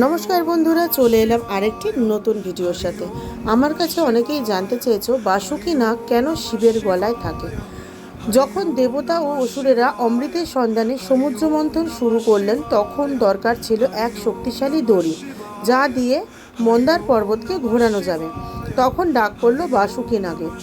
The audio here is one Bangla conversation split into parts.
নমস্কার বন্ধুরা, চলে এলাম আরেকটি নতুন ভিডিওর সাথে। আমার কাছে অনেকেই জানতে চেয়েছো বাসুকি নাগ কেন শিবের গলায় থাকে। যখন দেবতা ও অসুরেরা অমৃতের সন্ধানে সমুদ্র মন্থন শুরু করলেন, তখন দরকার ছিল এক শক্তিশালী দড়ি, যা দিয়ে মন্দার পর্বতকে ঘোরানো যাবে। তখন ডাক পড়ল বাসুকি নাগের।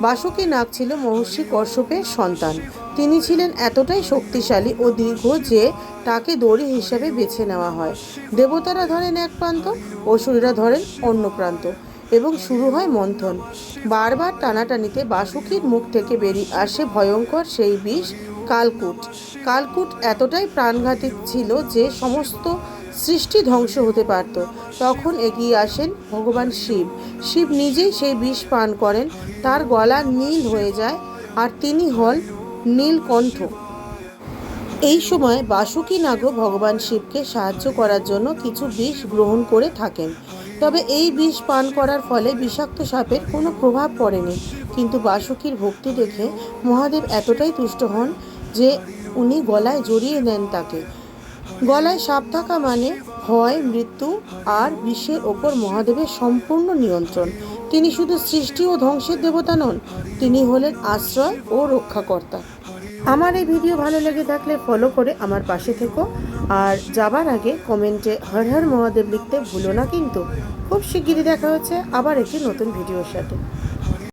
বাসুকি নাগ ছিল মহর্ষি কশ্যপের সন্তান। তিনি ছিলেন এতটাই শক্তিশালী ও দীর্ঘ যে তাকে দড়ি হিসাবে বেছে নেওয়া হয়। দেবতারা ধরেন এক প্রান্ত, অসুরেরা ধরেন অন্য প্রান্ত, এবং শুরু হয় মন্থন। বারবার টানাটানিতে বাসুকির মুখ থেকে বেরিয়ে আসে ভয়ঙ্কর সেই বিষ, কালকূট। কালকূট এতটাই প্রাণঘাতী ছিল যে সমস্ত সৃষ্টি ধ্বংস হতে পারত। তখন এগিয়ে আসেন ভগবান শিব। শিব নিজেই সেই বিষ পান করেন। তার গলা নীল হয়ে যায়, আর তিনি হল নীলকণ্ঠ। এই সময় বাসুকি নাগও ভগবান শিবকে সাহায্য করার জন্য কিছু বিষ গ্রহণ করে থাকেন। তবে এই বিষ পান করার ফলে বিষাক্ত সাপের কোনো প্রভাব পড়েনি। কিন্তু বাসুকির ভক্তি দেখে মহাদেব এতটাই তুষ্ট হন যে উনি গলায় জড়িয়ে নেন তাকে। গলায় সাপ থাকা মানে ভয়, মৃত্যু আর বিষের ওপর মহাদেবের সম্পূর্ণ নিয়ন্ত্রণ। তিনি শুধু সৃষ্টি ও ধ্বংসের দেবতা নন, তিনি হলেন আশ্রয় ও রক্ষাকর্তা। আমার এই ভিডিও ভালো লেগে থাকলে ফলো করে আমার পাশে থেকো, আর যাবার আগে কমেন্টে হর হর মহাদেব লিখতে ভুলো না কিন্তু। খুব শিগগিরই দেখা হচ্ছে আবার একটি নতুন ভিডিওর সাথে।